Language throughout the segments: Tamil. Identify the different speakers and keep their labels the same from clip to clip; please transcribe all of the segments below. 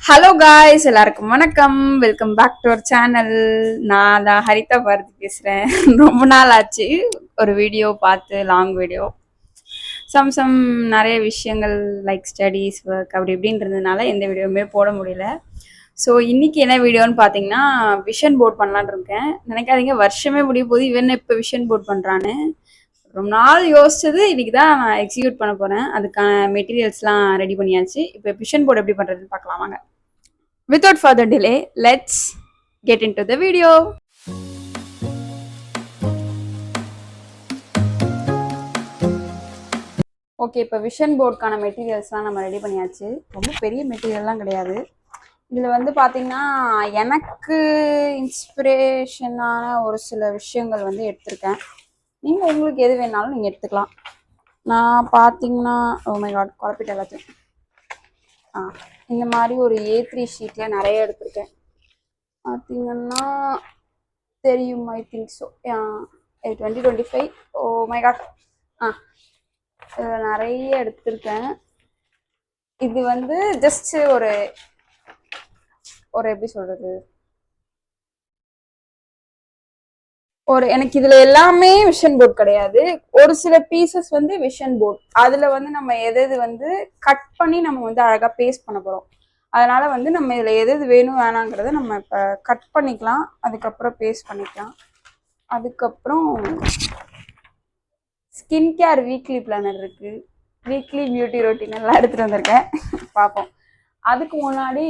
Speaker 1: ஹலோ காய்ஸ், எல்லாருக்கும் வணக்கம். Welcome back to our channel. நான் தான் ஹரிதா பாரதி பேசுகிறேன். ரொம்ப நாள் ஆச்சு ஒரு வீடியோ பார்த்து, லாங் வீடியோ. சம் நிறைய விஷயங்கள் லைக் ஸ்டடீஸ் ஒர்க் அப்படி இப்படின்றதுனால எந்த வீடியோவுமே போட முடியல. ஸோ இன்னைக்கு என்ன வீடியோன்னு பார்த்தீங்கன்னா, விஷன் போர்ட் பண்ணலான்னு இருக்கேன். நினைக்காதீங்க வருஷமே முடிய போது இவன் இப்போ விஷன் போர்ட் பண்ணுறான்னு. ரொம்ப நாள் யோசிச்சது இன்னைக்கு தான் நான் எக்ஸிக்யூட் பண்ண போகிறேன். அதுக்கான மெட்டீரியல்ஸ்லாம் ரெடி பண்ணியாச்சு. இப்போ விஷன் போர்ட் எப்படி பண்ணுறதுன்னு பார்க்கலாம் வாங்க. Without further delay, let's get into the video. Okay, இப்போ விஷன் போர்டுக்கான மெட்டீரியல்ஸ்லாம் நம்ம ரெடி பண்ணியாச்சு. ரொம்ப பெரிய மெட்டீரியல்லாம் கிடையாது. இதில் வந்து பார்த்தீங்கன்னா எனக்கு இன்ஸ்பிரேஷனான ஒரு சில விஷயங்கள் வந்து எடுத்திருக்கேன். நீங்கள் உங்களுக்கு எது வேணாலும் நீங்கள் எடுத்துக்கலாம். நான் பார்த்தீங்கன்னா மை காட் குழப்பிட்டு எல்லாத்தையும். இந்த மாதிரி ஒரு A3 ஷீட்டில் நிறைய எடுத்திருக்கேன். பார்த்தீங்கன்னா தெரியும், I think so 2025. Oh my god, நிறைய எடுத்திருக்கேன். இது வந்து ஜஸ்ட் ஒரு எப்படி சொல்றது, எனக்கு இதுல எல்லாமே விஷன் போர்ட் கிடையாது. ஒரு சில பீசஸ் வந்து விஷன் போர்ட். அதுல வந்து நம்ம எது வந்து கட் பண்ணி நம்ம வந்து அழகா பேஸ்ட் பண்ண போறோம். அதனால வந்து நம்ம இதுல எது வேணும் வேணாங்கிறத நம்ம இப்ப கட் பண்ணிக்கலாம், அதுக்கப்புறம் பேஸ்ட் பண்ணிக்கலாம். அதுக்கப்புறம் ஸ்கின் கேர் வீக்லி பிளானர் இருக்கு, வீக்லி பியூட்டி ரொட்டீன் எல்லாம் எடுத்துட்டு வந்திருக்கேன். பார்ப்போம். அதுக்கு முன்னாடி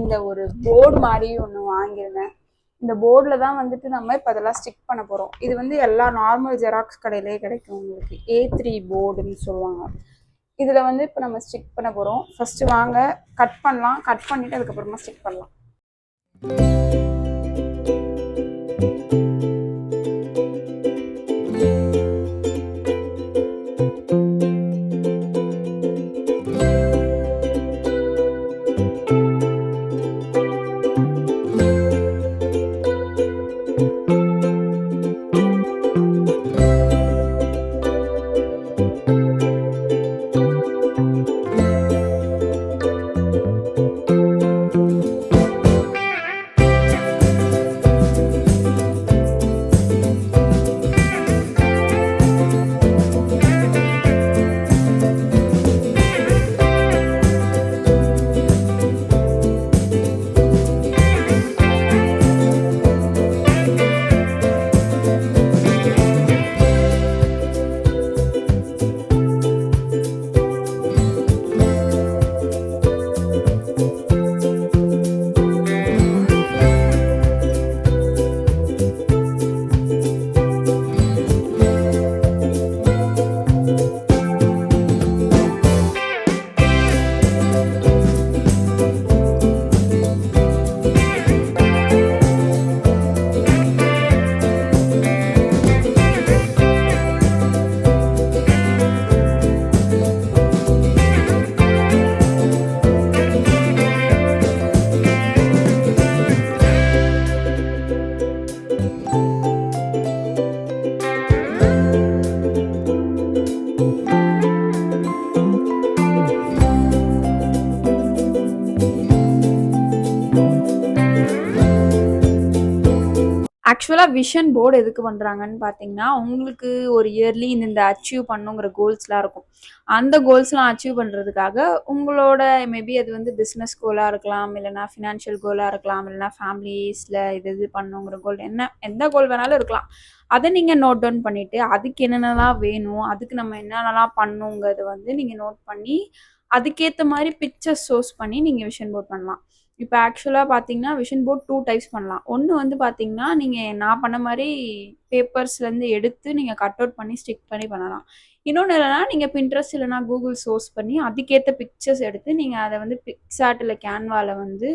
Speaker 1: இந்த ஒரு போர்டு மாதிரி ஒன்று வாங்கியிருந்தேன். இந்த போர்டில் தான் வந்துட்டு நம்ம இப்போ அதெல்லாம் ஸ்டிக் பண்ண போகிறோம். இது வந்து எல்லா நார்மல் ஜெராக்ஸ் கடையிலே கிடைக்கும் உங்களுக்கு. A3 போர்டுன்னு சொல்லுவாங்க. இதில் வந்து இப்போ நம்ம ஸ்டிக் பண்ண போகிறோம். ஃபஸ்ட்டு வாங்க கட் பண்ணலாம். கட் பண்ணிவிட்டு அதுக்கப்புறமா ஸ்டிக் பண்ணலாம். ஆக்சுவலாக விஷன் போர்டு எதுக்கு பண்ணுறாங்கன்னு பார்த்தீங்கன்னா, உங்களுக்கு ஒரு இயர்லி இந்த அச்சீவ் பண்ணுங்கிற கோல்ஸ்லாம் இருக்கும். அந்த கோல்ஸ்லாம் அச்சீவ் பண்ணுறதுக்காக உங்களோட மேபி அது வந்து பிஸ்னஸ் கோலாக இருக்கலாம், இல்லைனா ஃபினான்ஷியல் கோலாக இருக்கலாம், இல்லைனா ஃபேமிலிஸில் இது பண்ணுங்கிற கோல், எந்த கோல் வேணாலும் இருக்கலாம். அதை நீங்கள் நோட் டவுன் பண்ணிவிட்டு அதுக்கு என்னென்னலாம் வேணும், அதுக்கு நம்ம என்னென்னலாம் பண்ணுங்கிறத வந்து நீங்கள் நோட் பண்ணி அதுக்கேற்ற மாதிரி பிக்சர்ஸ் சோர்ஸ் பண்ணி நீங்கள் விஷன் போர்ட் பண்ணலாம். இப்போ ஆக்சுவலாக பார்த்தீங்கன்னா விஷன் போர்ட் 2 டைப்ஸ் பண்ணலாம். ஒன்று வந்து பார்த்தீங்கன்னா நீங்கள் நான் பண்ண மாதிரி பேப்பர்ஸ்லேருந்து எடுத்து நீங்கள் கட் அவுட் பண்ணி ஸ்டிக் பண்ணி பண்ணலாம். இன்னொன்று இல்லைனா நீங்கள் பின்ட்ரெஸ்ட் இல்லைனா கூகுள் சோர்ஸ் பண்ணி அதுக்கேற்ற பிக்சர்ஸ் எடுத்து நீங்கள் அதை வந்து பிக்சார்ட் இல்லை கேன்வாவில் வந்து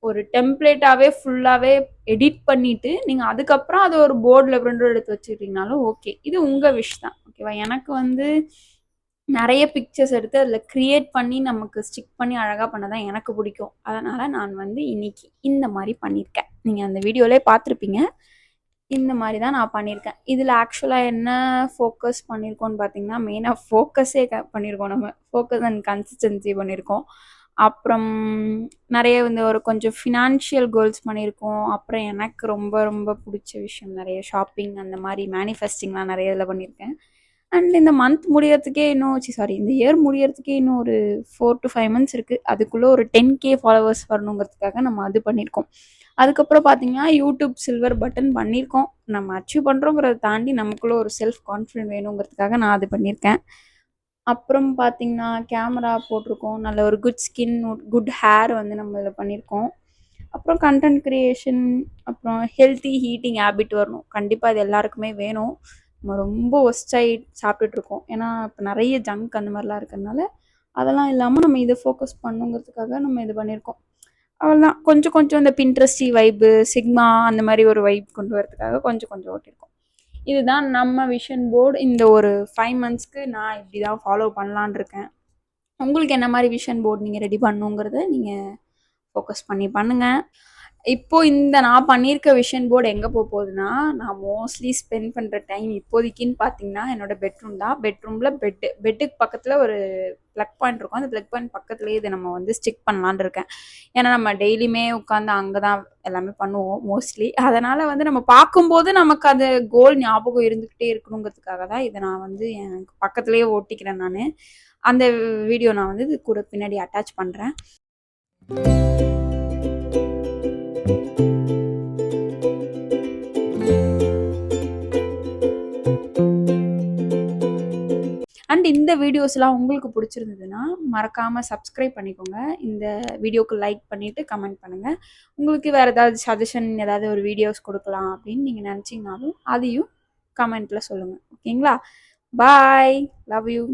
Speaker 1: ஒரு டெம்ப்ளேட்டாகவே ஃபுல்லாகவே எடிட் பண்ணிவிட்டு நீங்கள் அதுக்கப்புறம் அதை ஒரு போர்டில் பிரிண்ட் எடுத்து வச்சுக்கிட்டிங்கனாலும் ஓகே. இது உங்கள் விஷ் தான், ஓகேவா? எனக்கு வந்து நிறைய பிக்சர்ஸ் எடுத்து அதில் க்ரியேட் பண்ணி நமக்கு ஸ்டிக் பண்ணி அழகாக பண்ண தான் எனக்கு பிடிக்கும். அதனால் நான் வந்து இன்னைக்கு இந்த மாதிரி பண்ணியிருக்கேன். நீங்கள் அந்த வீடியோவிலே பார்த்துருப்பீங்க. இந்த மாதிரி தான் நான் பண்ணியிருக்கேன். இதில் ஆக்சுவலாக என்ன ஃபோக்கஸ் பண்ணியிருக்கோன்னு பார்த்தீங்கன்னா, மெயினாக ஃபோக்கஸே பண்ணியிருக்கோம். நம்ம ஃபோக்கஸ் அண்ட் கன்சிஸ்டன்சி பண்ணியிருக்கோம். அப்புறம் நிறைய வந்து ஒரு கொஞ்சம் ஃபினான்ஷியல் கோல்ஸ் பண்ணியிருக்கோம். அப்புறம் எனக்கு ரொம்ப ரொம்ப பிடிச்ச விஷயம் நிறைய ஷாப்பிங் அந்த மாதிரி மேனிஃபெஸ்டிங்லாம் நிறைய இதில் பண்ணியிருக்கேன். அண்ட் இந்த மந்த் முடியறதுக்கே இன்னும் சாரி இந்த இயர் முடியறதுக்கே இன்னும் ஒரு 4 to 5 months இருக்குது. அதுக்குள்ளே ஒரு 10K ஃபாலோவர்ஸ் வரணுங்கிறதுக்காக நம்ம அது பண்ணியிருக்கோம். அதுக்கப்புறம் பார்த்தீங்கன்னா யூடியூப் சில்வர் பட்டன் பண்ணியிருக்கோம். நம்ம அச்சீவ் பண்ணுறோங்கிறத தாண்டி நமக்குள்ளே ஒரு செல்ஃப் கான்ஃபிடென்ட் வேணுங்கிறதுக்காக நான் அது பண்ணியிருக்கேன். அப்புறம் பார்த்தீங்கன்னா கேமரா போட்டிருக்கோம். நல்ல ஒரு குட் ஸ்கின், குட் ஹேர் வந்து நம்ம இதில் பண்ணியிருக்கோம். அப்புறம் கண்டென்ட் க்ரியேஷன், அப்புறம் ஹெல்த்தி ஹீட்டிங் ஹேபிட் வரணும். கண்டிப்பாக இது எல்லாருக்குமே வேணும். நம்ம ரொம்ப ஒஸ்டாகி சாப்பிட்டுட்ருக்கோம். ஏன்னா இப்போ நிறைய ஜங்க் அந்த மாதிரிலாம் இருக்கிறதுனால அதெல்லாம் இல்லாமல் நம்ம இதை ஃபோக்கஸ் பண்ணுங்கிறதுக்காக நம்ம இது பண்ணியிருக்கோம். அவ்வளோதான். கொஞ்சம் கொஞ்சம் இந்த பின்ட்ரெஸ்டி வைப்பு, சிக்மா அந்த மாதிரி ஒரு வைப் கொண்டு வரதுக்காக கொஞ்சம் கொஞ்சம் ஓட்டியிருக்கோம். இதுதான் நம்ம விஷன் போர்டு. இந்த ஒரு 5 monthsக்கு நான் இப்படி தான் ஃபாலோ பண்ணலான் இருக்கேன். உங்களுக்கு என்ன மாதிரி விஷன் போர்டு நீங்கள் ரெடி பண்ணுங்கிறத நீங்கள் ஃபோக்கஸ் பண்ணி பண்ணுங்கள். இப்போ இந்த நான் பண்ணியிருக்க விஷன் போர்டு எங்கே போகுதுன்னா, நான் மோஸ்ட்லி ஸ்பெண்ட் பண்ணுற டைம் இப்போதைக்குன்னு பார்த்தீங்கன்னா என்னோட பெட்ரூம் தான். பெட்ரூமில் பெட்டுக்கு பக்கத்தில் ஒரு ப்ளக் பாயிண்ட் இருக்கும். அந்த ப்ளக் பாயிண்ட் பக்கத்துலேயே இதை நம்ம வந்து ஸ்டிக் பண்ணலான்னு இருக்கேன். ஏன்னா நம்ம டெய்லியுமே உட்காந்து அங்கே தான் எல்லாமே பண்ணுவோம் மோஸ்ட்லி. அதனால் வந்து நம்ம பார்க்கும்போது நமக்கு அது கோல் ஞாபகம் இருந்துக்கிட்டே இருக்கணுங்கிறதுக்காக தான் இதை நான் வந்து எனக்கு பக்கத்துலேயே ஓட்டிக்கிறேன் நான். அந்த வீடியோ நான் வந்து இது கூட பின்னாடி அட்டாச் பண்ணுறேன். அண்ட் இந்த வீடியோஸ்லாம் உங்களுக்கு பிடிச்சிருந்ததுன்னா மறக்காமல் சப்ஸ்கிரைப் பண்ணிக்கோங்க. இந்த வீடியோக்கு லைக் பண்ணிவிட்டு கமெண்ட் பண்ணுங்கள். உங்களுக்கு வேறு ஏதாவது சஜஷன், ஏதாவது ஒரு வீடியோஸ் கொடுக்கலாம் அப்படின்னு நீங்கள் நினச்சிங்கனாலும் அதையும் கமெண்ட்டில் சொல்லுங்கள். ஓகேங்களா? பாய். Love you.